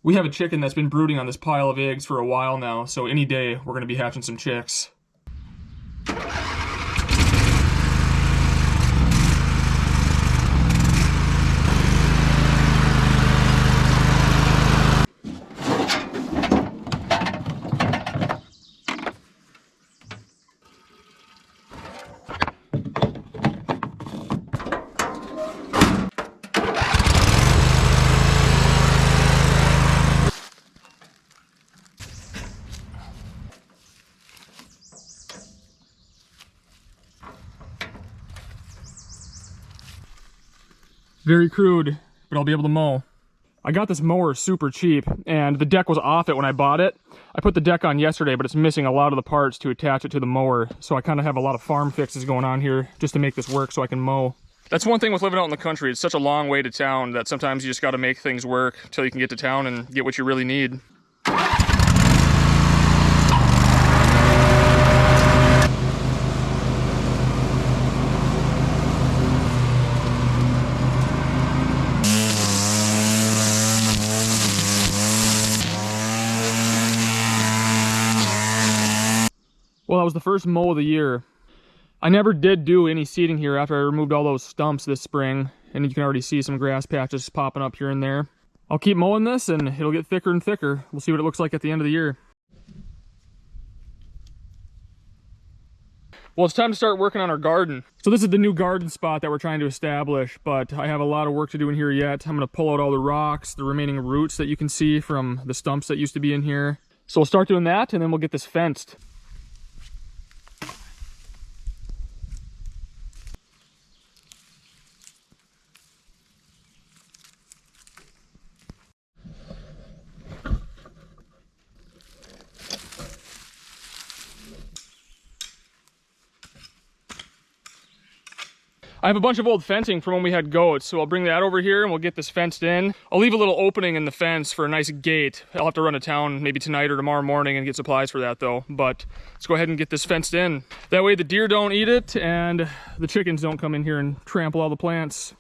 We have a chicken that's been brooding on this pile of eggs for a while now, so any day we're gonna be hatching some chicks. Very crude, but I'll be able to mow. I got this mower super cheap, and the deck was off it when I bought it. I put the deck on yesterday, but it's missing a lot of the parts to attach it to the mower, so I kind of have a lot of farm fixes going on here just to make this work so I can mow. That's one thing with living out in the country. It's such a long way to town that sometimes you just got to make things work until you can get to town and get what you really need. Well, that was the first mow of the year. I never did do any seeding here after I removed all those stumps this spring, and you can already see some grass patches popping up here and there. I'll keep mowing this and it'll get thicker and thicker. We'll see what it looks like at the end of the year. Well, it's time to start working on our garden. So this is the new garden spot that we're trying to establish, but I have a lot of work to do in here yet. I'm gonna pull out all the rocks, the remaining roots that you can see from the stumps that used to be in here. So we'll start doing that and then we'll get this fenced. I have a bunch of old fencing from when we had goats, so I'll bring that over here and we'll get this fenced in. I'll leave a little opening in the fence for a nice gate. I'll have to run to town maybe tonight or tomorrow morning and get supplies for that though. But let's go ahead and get this fenced in. That way the deer don't eat it and the chickens don't come in here and trample all the plants.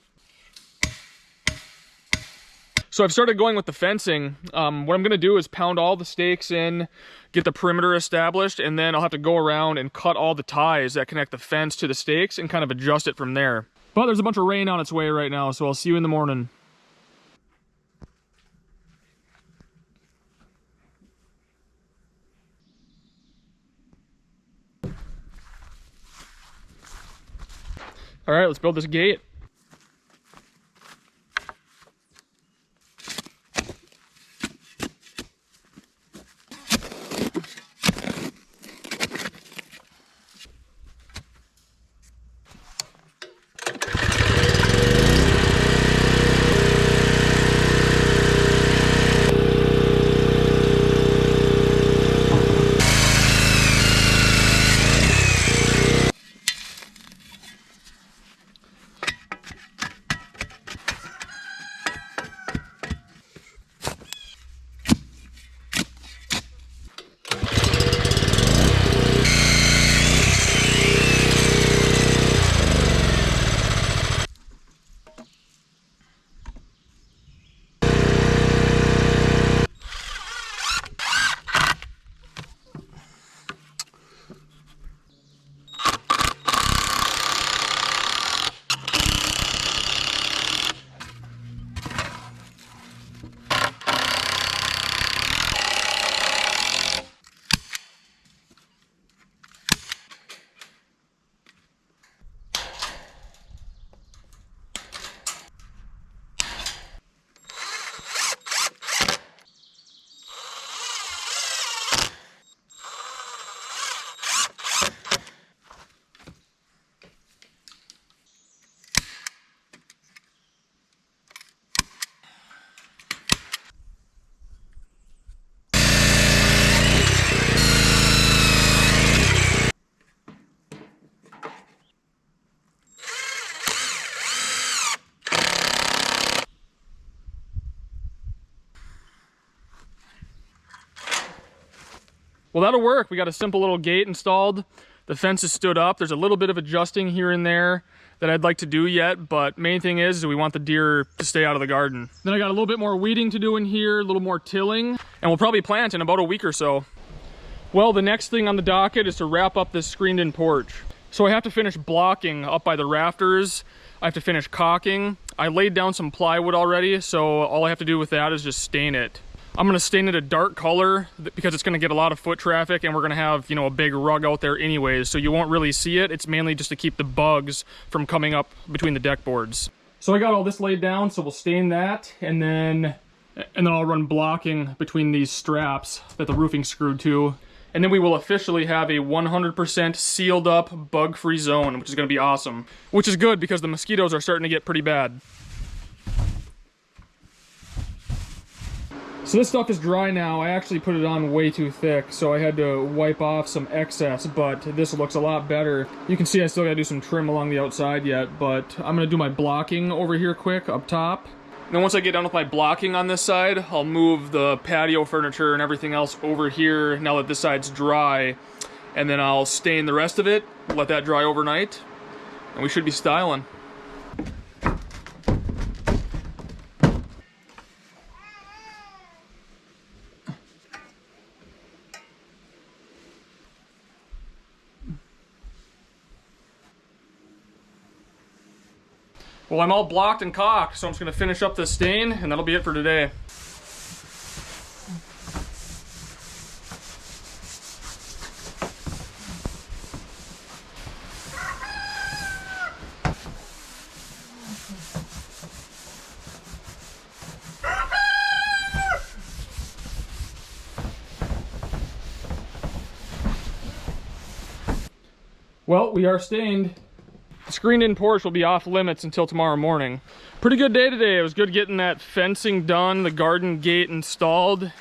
So I've started going with the fencing. What I'm gonna do is pound all the stakes in, get the perimeter established, and then I'll have to go around and cut all the ties that connect the fence to the stakes and kind of adjust it from there. But there's a bunch of rain on its way right now, so I'll see you in the morning. All right, let's build this gate. Well, that'll work. We got a simple little gate installed. The fence is stood up. There's a little bit of adjusting here and there that I'd like to do yet, but main thing is we want the deer to stay out of the garden. Then I got a little bit more weeding to do in here, a little more tilling, and we'll probably plant in about a week or so. Well, the next thing on the docket is to wrap up this screened-in porch. So I have to finish blocking up by the rafters. I have to finish caulking. I laid down some plywood already, so all I have to do with that is just stain it. I'm gonna stain it a dark color because it's gonna get a lot of foot traffic, and we're gonna have, you know, a big rug out there anyways, so you won't really see it. It's mainly just to keep the bugs from coming up between the deck boards. So I got all this laid down, so we'll stain that, and then I'll run blocking between these straps that the roofing's screwed to. And then we will officially have a 100% sealed up bug-free zone, which is gonna be awesome. Which is good because the mosquitoes are starting to get pretty bad. So this stuff is dry now. I actually put it on way too thick, so I had to wipe off some excess, but this looks a lot better. You can see I still gotta do some trim along the outside yet, but I'm gonna do my blocking over here quick up top. And then once I get done with my blocking on this side, I'll move the patio furniture and everything else over here now that this side's dry. And then I'll stain the rest of it, let that dry overnight, and we should be styling. Well, I'm all blocked and caulked, so I'm just gonna finish up this stain, and that'll be it for today. Well, we are stained. The screened-in porch will be off limits until tomorrow morning. Pretty good day today. It was good getting that fencing done, the garden gate installed,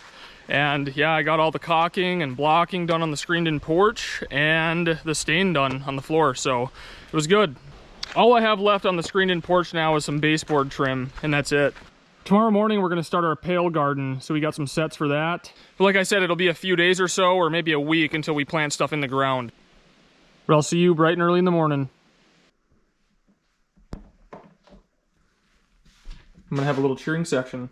and yeah, I got all the caulking and blocking done on the screened-in porch and the stain done on the floor, so it was good. All I have left on the screened-in porch now is some baseboard trim, and that's it. Tomorrow morning we're going to start our Pail garden, so we got some sets for that. But like I said, it'll be a few days or so, or maybe a week until we plant stuff in the ground. But I'll see you bright and early in the morning. I'm gonna have a little cheering section.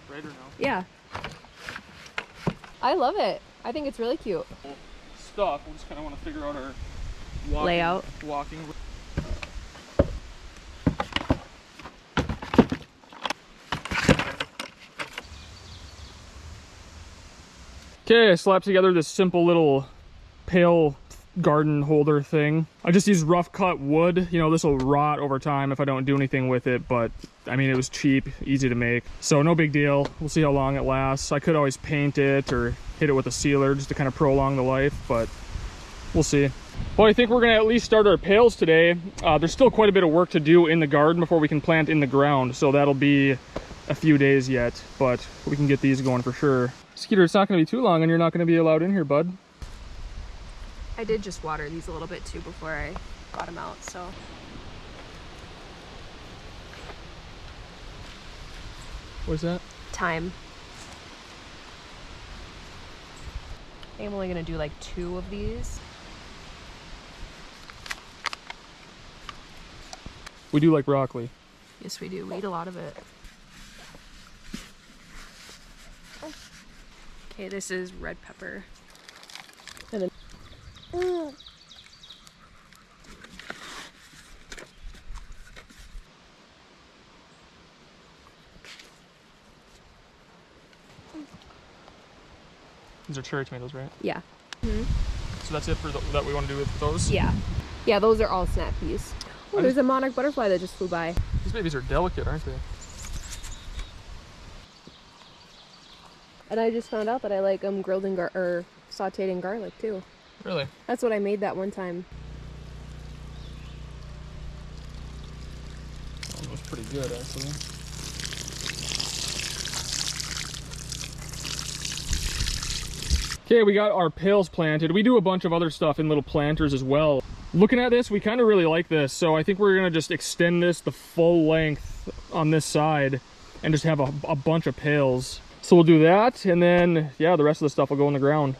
Right or no? Yeah. I love it. I think it's really cute. Stuff. We just kind of want to figure out our layout. Walking. Okay, I slapped together this simple little Pail garden holder thing. I just used rough cut wood. You know, this will rot over time if I don't do anything with it, but I mean, it was cheap, easy to make, so no big deal. We'll see how long it lasts. I could always paint it or hit it with a sealer just to kind of prolong the life, but we'll see. Well, I think we're gonna at least start our pails today. There's still quite a bit of work to do in the garden before we can plant in the ground, so that'll be a few days yet, but we can get these going for sure. Skeeter, it's not gonna be too long and you're not gonna be allowed in here, bud. I did just water these a little bit too before I got them out, so. What's that? Time. I think I'm only gonna do like 2 of these. We do like broccoli. Yes, we do. We eat a lot of it. Okay, this is red pepper. And then... These are cherry tomatoes, right? Yeah. So that's it for that we want to do with those? Yeah. Yeah, those are all snap peas. Oh, there's a monarch butterfly that just flew by. These babies are delicate, aren't they? And I just found out that I like them grilled in or sauteed in garlic too. Really? That's what I made that one time. That was pretty good, actually. Okay, we got our pails planted. We do a bunch of other stuff in little planters as well. Looking at this, we kind of really like this, so I think we're gonna just extend this the full length on this side and just have a bunch of pails. So we'll do that, and then, yeah, the rest of the stuff will go in the ground.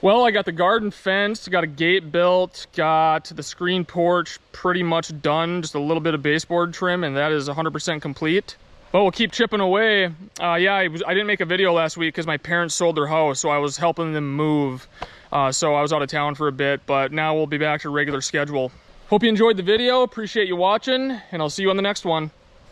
Well, I got the garden fenced, got a gate built, got the screen porch pretty much done, just a little bit of baseboard trim, and that is 100% complete. But we'll keep chipping away. Yeah, I didn't make a video last week because my parents sold their house, so I was helping them move. So I was out of town for a bit, but now we'll be back to regular schedule. Hope you enjoyed the video, appreciate you watching, and I'll see you on the next one.